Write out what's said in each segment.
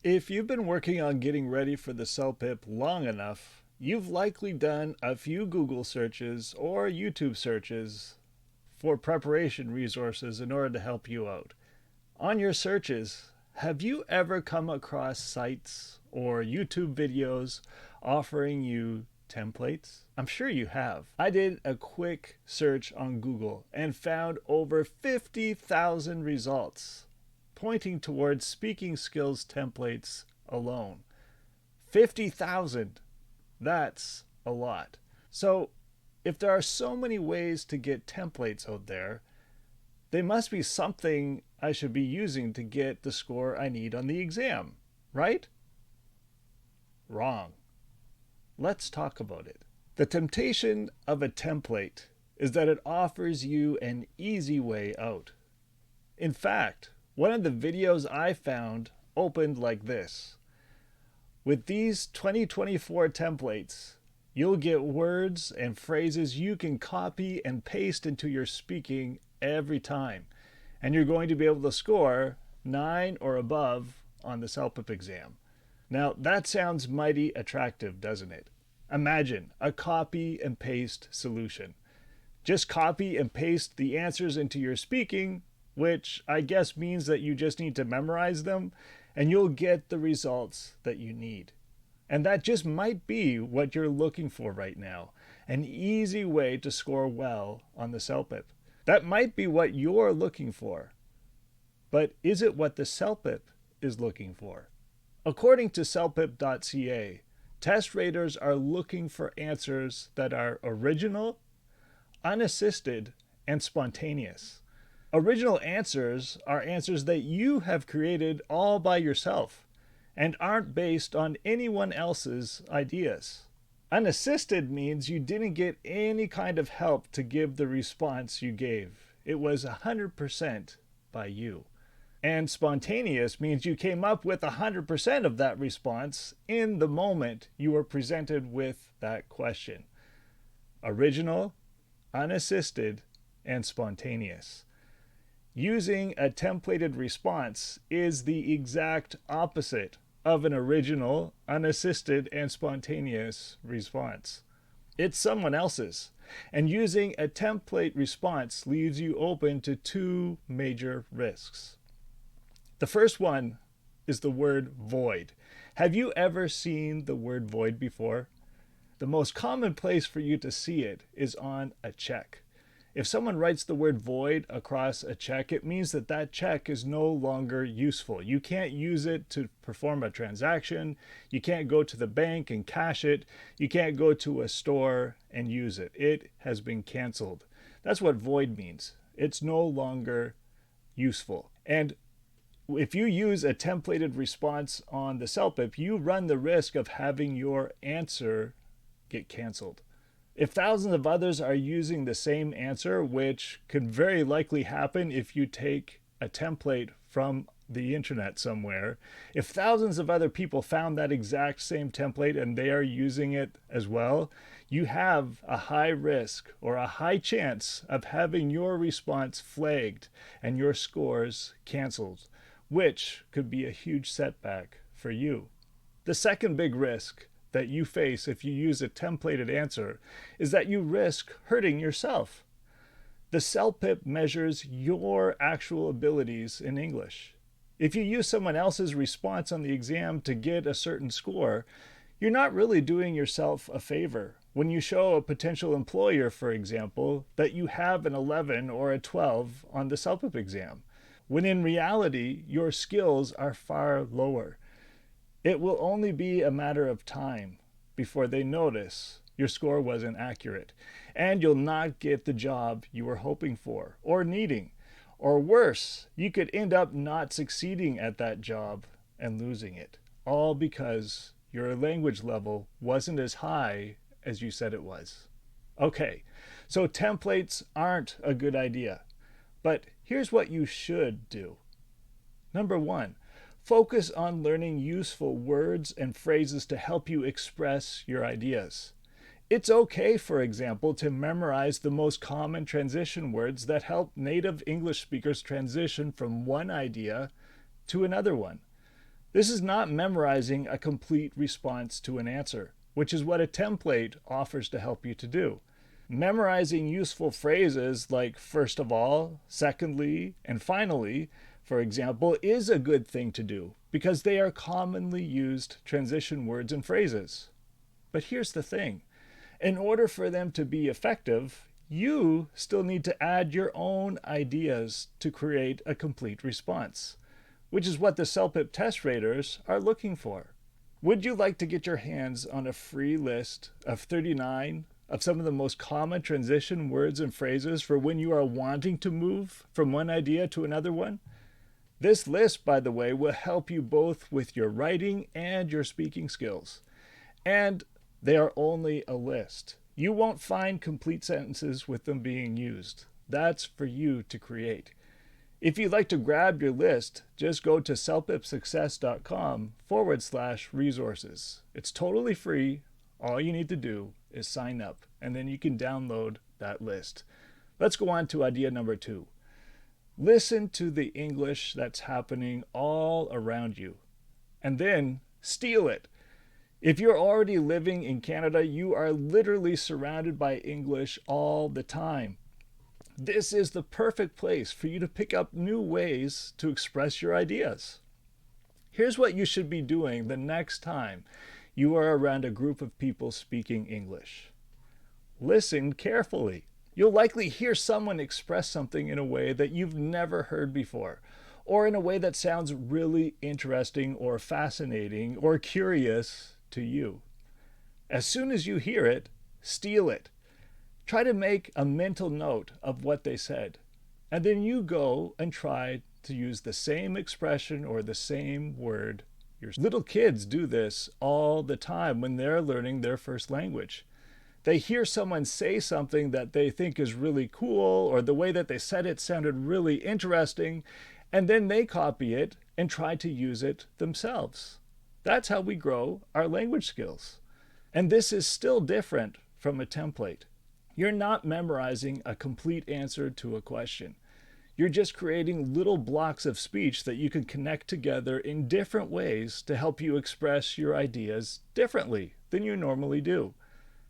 If you've been working on getting ready for the CELPIP long enough, you've likely done a few Google searches or YouTube searches for preparation resources in order to help you out. On your searches, have you ever come across sites or YouTube videos offering you templates? I'm sure you have. I did a quick search on Google and found over 50,000 results pointing towards speaking skills templates alone. 50,000. That's a lot. So, if there are so many ways to get templates out there, they must be something I should be using to get the score I need on the exam, right? Wrong. Let's talk about it. The temptation of a template is that it offers you an easy way out. In fact, one of the videos I found opened like this. With these 2024 templates, you'll get words and phrases you can copy and paste into your speaking every time. And you're going to be able to score 9 or above on the CELPIP exam. Now, that sounds mighty attractive, doesn't it? Imagine a copy and paste solution. Just copy and paste the answers into your speaking, which I guess means that you just need to memorize them, and you'll get the results that you need. And that just might be what you're looking for right now, an easy way to score well on the CELPIP. That might be what you're looking for. But is it what the CELPIP is looking for? According to CELPIP.ca, test raters are looking for answers that are original, unassisted, and spontaneous. Original answers are answers that you have created all by yourself and aren't based on anyone else's ideas. Unassisted means you didn't get any kind of help to give the response you gave. It was 100% by you. And spontaneous means you came up with 100% of that response in the moment you were presented with that question. Original, unassisted, and spontaneous. Using a templated response is the exact opposite of an original, unassisted, and spontaneous response. It's someone else's. And using a template response leaves you open to two major risks. The first one is the word void. Have you ever seen the word void before? The most common place for you to see it is on a check. If someone writes the word void across a check, it means that that check is no longer useful. You can't use it to perform a transaction. You can't go to the bank and cash it. You can't go to a store and use it. It has been canceled. That's what void means. It's no longer useful. And if you use a templated response on the CELPIP, you run the risk of having your answer get canceled. If thousands of others are using the same answer, which could very likely happen if you take a template from the internet somewhere, if thousands of other people found that exact same template and they are using it as well, you have a high risk or a high chance of having your response flagged and your scores canceled, which could be a huge setback for you. The second big risk that you face if you use a templated answer is that you risk hurting yourself. The CELPIP measures your actual abilities in English. If you use someone else's response on the exam to get a certain score, you're not really doing yourself a favor. When you show a potential employer, for example, that you have an 11 or a 12 on the CELPIP exam, when in reality, your skills are far lower. It will only be a matter of time before they notice your score wasn't accurate, and you'll not get the job you were hoping for or needing. Or worse, you could end up not succeeding at that job and losing it, all because your language level wasn't as high as you said it was. Okay, so templates aren't a good idea, but here's what you should do. Number one, focus on learning useful words and phrases to help you express your ideas. It's okay, for example, to memorize the most common transition words that help native English speakers transition from one idea to another one. This is not memorizing a complete response to an answer, which is what a template offers to help you to do. Memorizing useful phrases like first of all, secondly, and finally, for example, is a good thing to do because they are commonly used transition words and phrases. But here's the thing. In order for them to be effective, you still need to add your own ideas to create a complete response, which is what the CELPIP test raters are looking for. Would you like to get your hands on a free list of 39 of some of the most common transition words and phrases for when you are wanting to move from one idea to another one? This list, by the way, will help you both with your writing and your speaking skills. And they are only a list. You won't find complete sentences with them being used. That's for you to create. If you'd like to grab your list, just go to celpipsuccess.com/resources. It's totally free. All you need to do is sign up, and then you can download that list. Let's go on to idea number 2. Listen to the English that's happening all around you, and then steal it. If you're already living in Canada, you are literally surrounded by English all the time. This is the perfect place for you to pick up new ways to express your ideas. Here's what you should be doing the next time you are around a group of people speaking English. Listen carefully. You'll likely hear someone express something in a way that you've never heard before, or in a way that sounds really interesting or fascinating or curious to you. As soon as you hear it, steal it. Try to make a mental note of what they said, and then you go and try to use the same expression or the same word. Your little kids do this all the time when they're learning their first language. They hear someone say something that they think is really cool, or the way that they said it sounded really interesting, and then they copy it and try to use it themselves. That's how we grow our language skills. And this is still different from a template. You're not memorizing a complete answer to a question. You're just creating little blocks of speech that you can connect together in different ways to help you express your ideas differently than you normally do.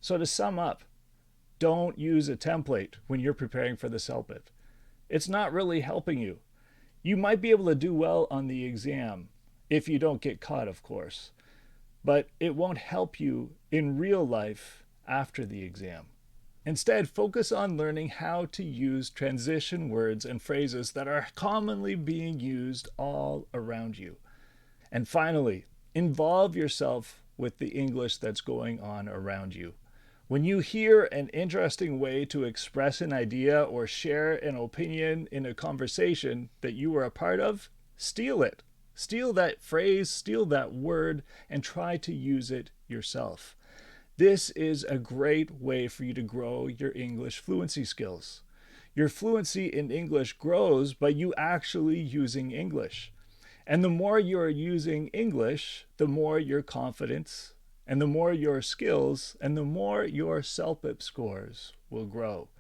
So to sum up, don't use a template when you're preparing for the CELPIP. It's not really helping you. You might be able to do well on the exam, if you don't get caught, of course, but it won't help you in real life after the exam. Instead, focus on learning how to use transition words and phrases that are commonly being used all around you. And finally, involve yourself with the English that's going on around you. When you hear an interesting way to express an idea or share an opinion in a conversation that you were a part of, steal it. Steal that phrase, steal that word, and try to use it yourself. This is a great way for you to grow your English fluency skills. Your fluency in English grows by you actually using English. And the more you're using English, the more your confidence, and the more your skills, and the more your CELPIP scores will grow.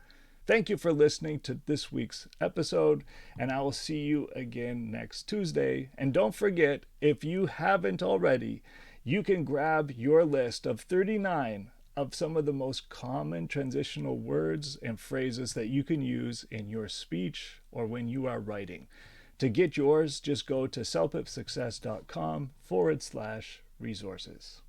Thank you for listening to this week's episode, and I will see you again next Tuesday. And don't forget, if you haven't already, you can grab your list of 39 of some of the most common transitional words and phrases that you can use in your speech or when you are writing. To get yours, just go to celpipsuccess.com/resources.